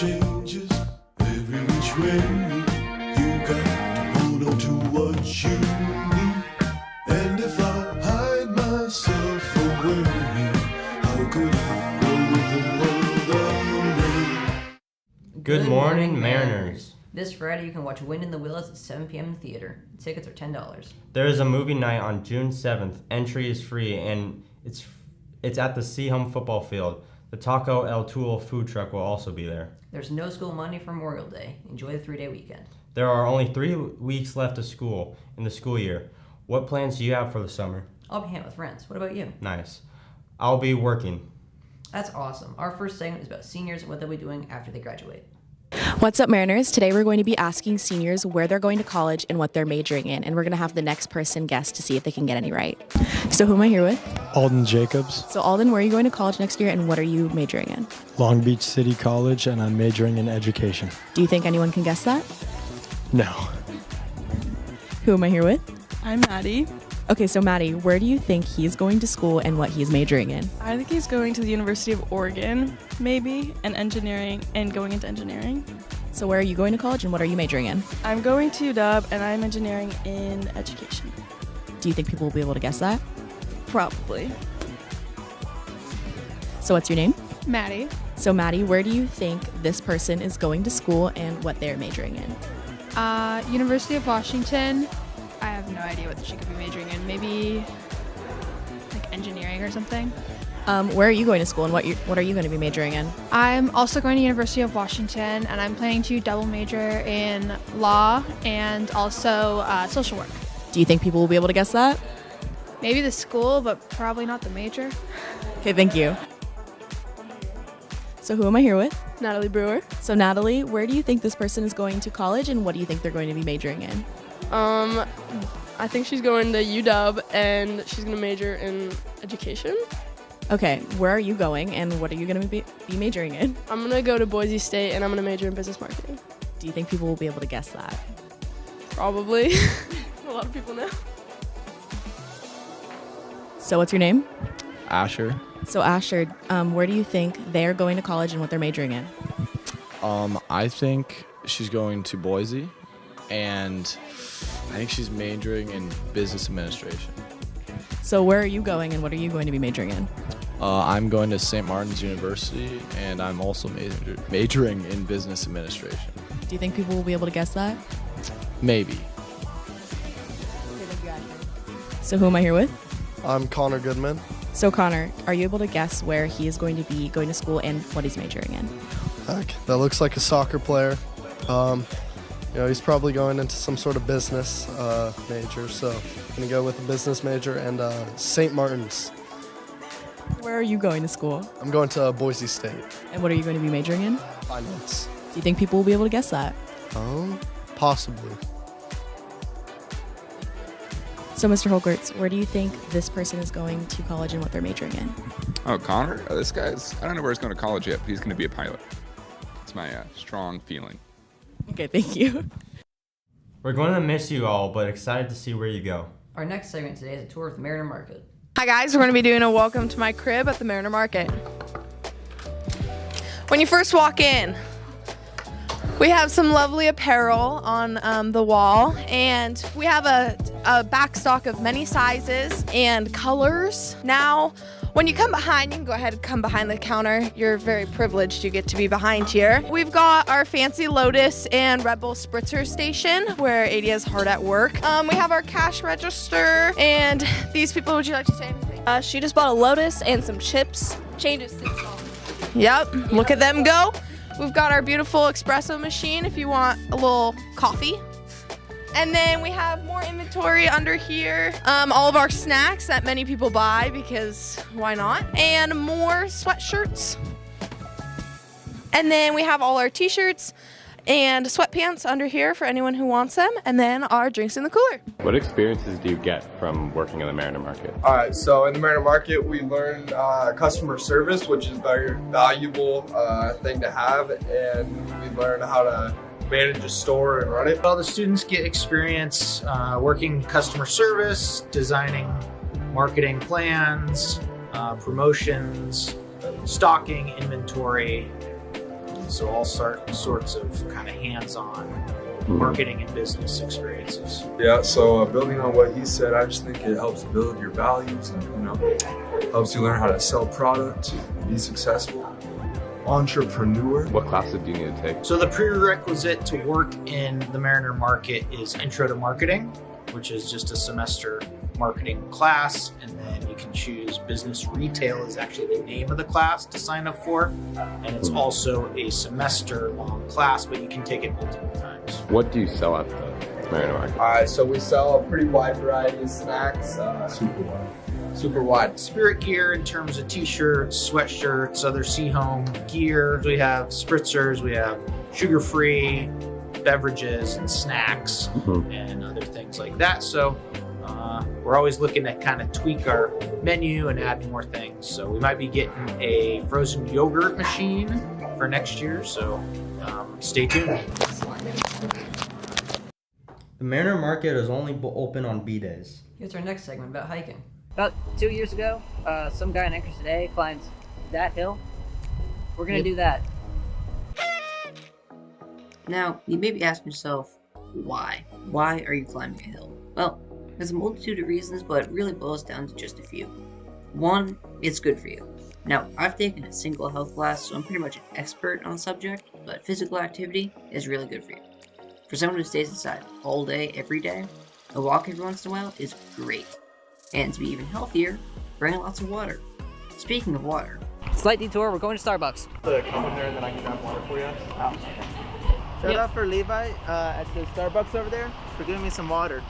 changes every which way. You got to hold on to what you need. And if I hide myself away, how could I grow with the world around me? Good morning, Mariners. This Friday, you can watch Wind in the Willows at 7 p.m. in the theater. Tickets are $10. There is a movie night on June 7th. Entry is free, and it's at the Seaham football field. The Taco El Tool food truck will also be there. There's no school Monday for Memorial Day. Enjoy the 3-day weekend. There are only 3 weeks left of school in the school year. What plans do you have for the summer? I'll be hanging with friends. What about you? Nice. I'll be working. That's awesome. Our first segment is about seniors and what they'll be doing after they graduate. What's up, Mariners? Today we're going to be asking seniors where they're going to college and what they're majoring in, and we're going to have the next person guess to see if they can get any right. So who am I here with? Alden Jacobs, So Alden, where are you going to college next year, and what are you majoring in? Long Beach City College, and I'm majoring in education. Do you think anyone can guess that? No. Who am I here with? I'm Maddie. Okay, so Maddie, where do you think he's going to school and what he's majoring in? I think he's going to the University of Oregon, maybe, and engineering, and going into engineering. So where are you going to college and what are you majoring in? I'm going to UW, and I'm engineering in education. Do you think people will be able to guess that? Probably. So what's your name? Maddie. So Maddie, where do you think this person is going to school and what they're majoring in? University of Washington. I have no idea what she could be majoring in. Maybe like engineering or something. Where are you going to school and what are you going to be majoring in? I'm also going to University of Washington, and I'm planning to double major in law and also social work. Do you think people will be able to guess that? Maybe the school, but probably not the major. Okay, thank you. So who am I here with? Natalie Brewer. So Natalie, where do you think this person is going to college and what do you think they're going to be majoring in? I think she's going to UW, and she's going to major in education. Okay, where are you going and what are you going to be majoring in? I'm going to go to Boise State, and I'm going to major in business marketing. Do you think people will be able to guess that? Probably. A lot of people know. So what's your name? Asher. So Asher, where do you think they're going to college and what they're majoring in? I think she's going to Boise, and I think she's majoring in business administration. So where are you going and what are you going to be majoring in? I'm going to St. Martin's University, and I'm also majoring in business administration. Do you think people will be able to guess that? Maybe. So who am I here with? I'm Connor Goodman. So Connor, are you able to guess where he is going to be going to school and what he's majoring in? Heck, that looks like a soccer player. He's probably going into some sort of business major, so I'm going to go with a business major and St. Martin's. Where are you going to school? I'm going to Boise State. And what are you going to be majoring in? Finance. Do you think people will be able to guess that? Possibly. So Mr. Holgertz, where do you think this person is going to college and what they're majoring in? Oh, Connor? This guy's, I don't know where he's going to college yet, but he's going to be a pilot. It's my strong feeling. Okay, thank you. We're going to miss you all, but excited to see where you go. Our next segment today is a tour of the Mariner Market. Hi guys, we're going to be doing a welcome to my crib at the Mariner Market. When you first walk in, we have some lovely apparel on the wall, and we have a back stock of many sizes and colors. Now, when you come behind, you can go ahead and come behind the counter. You're very privileged you get to be behind here. We've got our fancy Lotus and Red Bull Spritzer station where Adia is hard at work. We have our cash register, and these people, would you like to say anything? She just bought a Lotus and some chips. Changes $6. Yep, look at them go. We've got our beautiful espresso machine if you want a little coffee. And then we have more inventory under here. All of our snacks that many people buy because why not? And more sweatshirts. And then we have all our t-shirts and sweatpants under here for anyone who wants them. And then our drinks in the cooler. What experiences do you get from working in the Mariner Market? All right, so in the Mariner Market, we learn customer service, which is a very valuable thing to have. And we learn how to manage a store and run it. Well, the students get experience working customer service, designing marketing plans, promotions, stocking, inventory. So all sorts of kind of hands-on marketing and business experiences. Yeah, so building on what he said, I just think it helps build your values and, helps you learn how to sell product, be successful. Entrepreneur. What classes do you need to take? So the prerequisite to work in the Mariner Market is Intro to Marketing, which is just a semester marketing class, and then you can choose Business Retail is actually the name of the class to sign up for, and it's also a semester-long class, but you can take it multiple times. What do you sell at the Mariner Market? So we sell a pretty wide variety of snacks. Super wide. Spirit gear in terms of t-shirts, sweatshirts, other Seahome gear. We have spritzers, we have sugar-free beverages and snacks and other things like that. So we're always looking to kind of tweak our menu and add more things. So we might be getting a frozen yogurt machine for next year. So stay tuned. The Mariner Market is only open on B days. Here's our next segment about hiking. About 2 years ago, some guy in Anchorage today climbed that hill. We're gonna do that. Now, you may be asking yourself, why? Why are you climbing a hill? Well, there's a multitude of reasons, but it really boils down to just a few. One, it's good for you. Now, I've taken a single health class, so I'm pretty much an expert on the subject, but physical activity is really good for you. For someone who stays inside all day, every day, a walk every once in a while is great. And to be even healthier, bring lots of water. Speaking of water, Slight detour, we're going to Starbucks. Come in there and then I can grab water for you. Shout out for Levi at the Starbucks over there for giving me some water.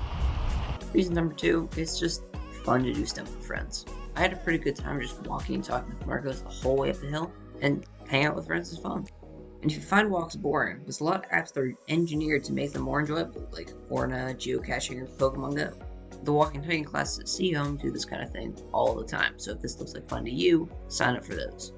Reason number two, it's just fun to do stuff with friends. I had a pretty good time just walking and talking with Marcos the whole way up the hill, and hanging out with friends is fun. And if you find walks boring, there's a lot of apps that are engineered to make them more enjoyable, like Orna, geocaching, or Pokemon Go. The walking and hiking classes at Seahome do this kind of thing all the time, so if this looks like fun to you, sign up for those.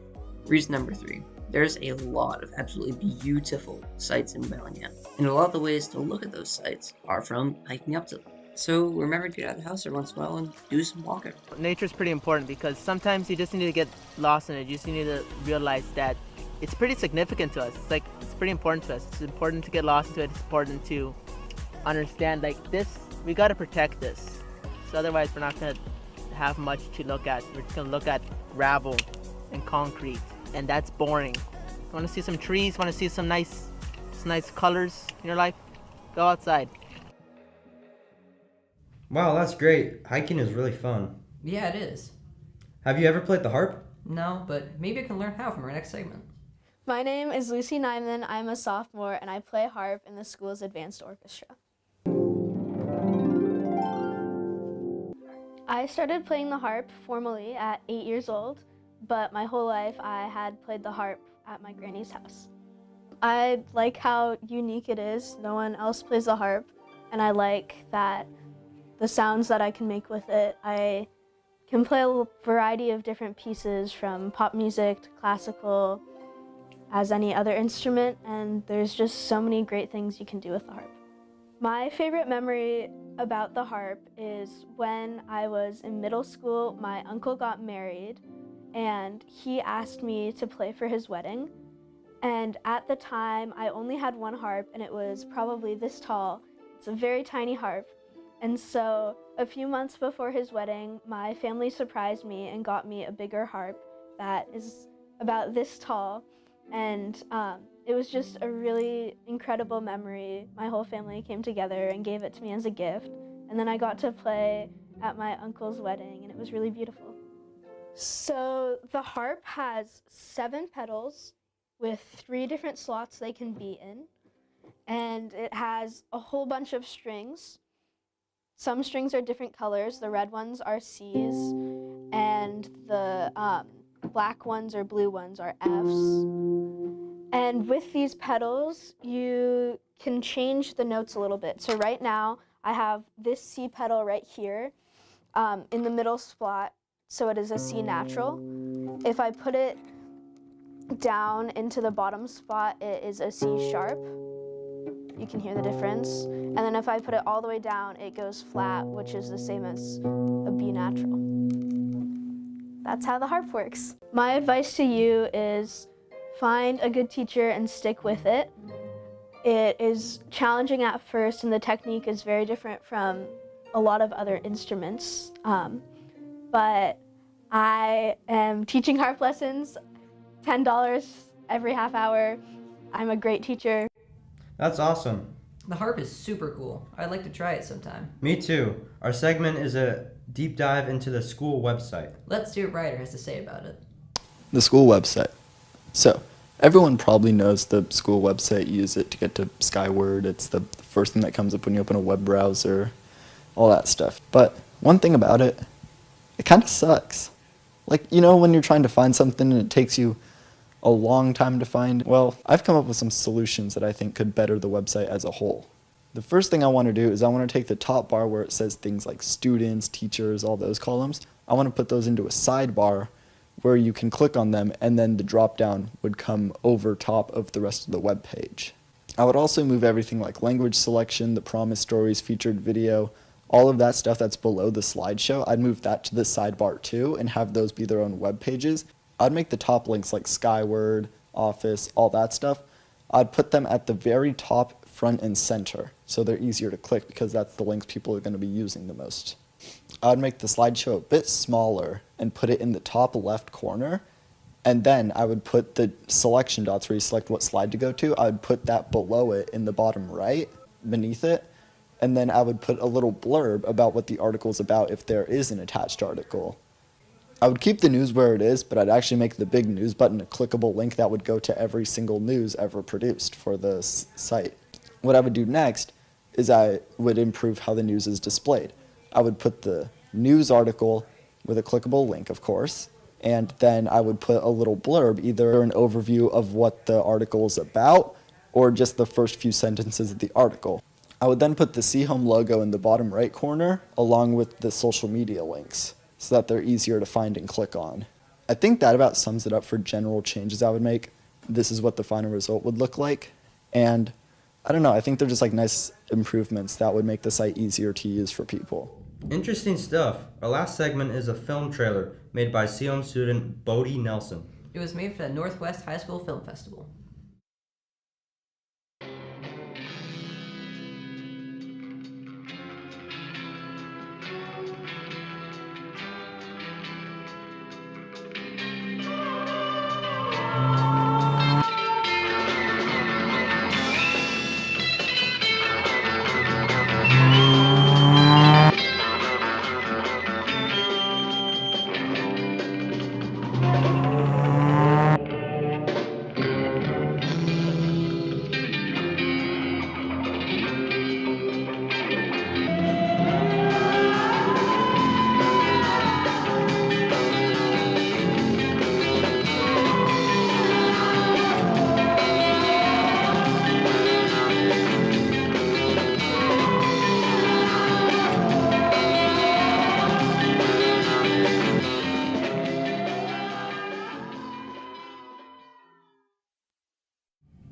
Reason number three, there's a lot of absolutely beautiful sites in Bellingham, and a lot of the ways to look at those sites are from hiking up to them. So remember to get out of the house every once in a while and do some walking. Nature's pretty important because sometimes you just need to get lost in it. You just need to realize that it's pretty significant to us. It's pretty important to us. It's important to get lost into it. It's important to understand this. We gotta protect this. So otherwise we're not gonna have much to look at. We're just gonna look at gravel and concrete, and that's boring. You wanna see some trees, wanna see some nice colors in your life? Go outside. Wow, that's great. Hiking is really fun. Yeah, it is. Have you ever played the harp? No, but maybe I can learn how from our next segment. My name is Lucy Nyman. I'm a sophomore and I play harp in the school's advanced orchestra. I started playing the harp formally at 8 years old, but my whole life I had played the harp at my granny's house. I like how unique it is. No one else plays the harp, and I like that the sounds that I can make with it. I can play a variety of different pieces from pop music to classical, as any other instrument, and there's just so many great things you can do with the harp. My favorite memory about the harp is when I was in middle school, my uncle got married and he asked me to play for his wedding. And at the time, I only had one harp and it was probably this tall. It's a very tiny harp. And so a few months before his wedding, my family surprised me and got me a bigger harp that is about this tall. And it was just a really incredible memory. My whole family came together and gave it to me as a gift. And then I got to play at my uncle's wedding, and it was really beautiful. So the harp has 7 pedals with 3 different slots they can be in. And it has a whole bunch of strings. Some strings are different colors. The red ones are C's, and the black ones or blue ones are F's. And with these pedals, you can change the notes a little bit. So right now, I have this C pedal right here in the middle slot, so it is a C natural. If I put it down into the bottom spot, it is a C sharp. You can hear the difference. And then if I put it all the way down, it goes flat, which is the same as a B natural. That's how the harp works. My advice to you is Find a good teacher and stick with it. It is challenging at first, and the technique is very different from a lot of other instruments. But I am teaching harp lessons, $10 every half hour. I'm a great teacher. That's awesome. The harp is super cool. I'd like to try it sometime. Me too. Our segment is a deep dive into the school website. Let's see what Ryder has to say about it. The school website. So, everyone probably knows the school website. You use it to get to Skyward. It's the first thing that comes up when you open a web browser, all that stuff. But one thing about it, it kind of sucks. Like, you know, when you're trying to find something and it takes you a long time to find? Well, I've come up with some solutions that I think could better the website as a whole. The first thing I want to do is I want to take the top bar where it says things like students, teachers, all those columns. I want to put those into a sidebar where you can click on them and then the drop down would come over top of the rest of the web page. I would also move everything like language selection, the promise stories, featured video, all of that stuff that's below the slideshow. I'd move that to the sidebar too and have those be their own web pages. I'd make the top links like Skyward, Office, all that stuff. I'd put them at the very top, front, and center so they're easier to click because that's the links people are going to be using the most. I'd make the slideshow a bit smaller and put it in the top left corner, and then I would put the selection dots where you select what slide to go to. I would put that below it in the bottom right, beneath it, and then I would put a little blurb about what the article is about if there is an attached article. I would keep the news where it is, but I'd actually make the big news button a clickable link that would go to every single news ever produced for the site. What I would do next is I would improve how the news is displayed. I would put the news article with a clickable link, of course, and then I would put a little blurb, either an overview of what the article is about or just the first few sentences of the article. I would then put the See Home logo in the bottom right corner along with the social media links, so that they're easier to find and click on. I think that about sums it up for general changes I would make. This is what the final result would look like. And I don't know, I think they're just like nice improvements that would make the site easier to use for people. Interesting stuff. Our last segment is a film trailer made by COM student Bodie Nelson. It was made for the Northwest High School Film Festival.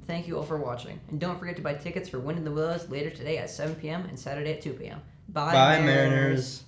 Thank you all for watching, and don't forget to buy tickets for Wind in the Willows later today at 7 p.m. and Saturday at 2 p.m. Bye, Bye, Mariners.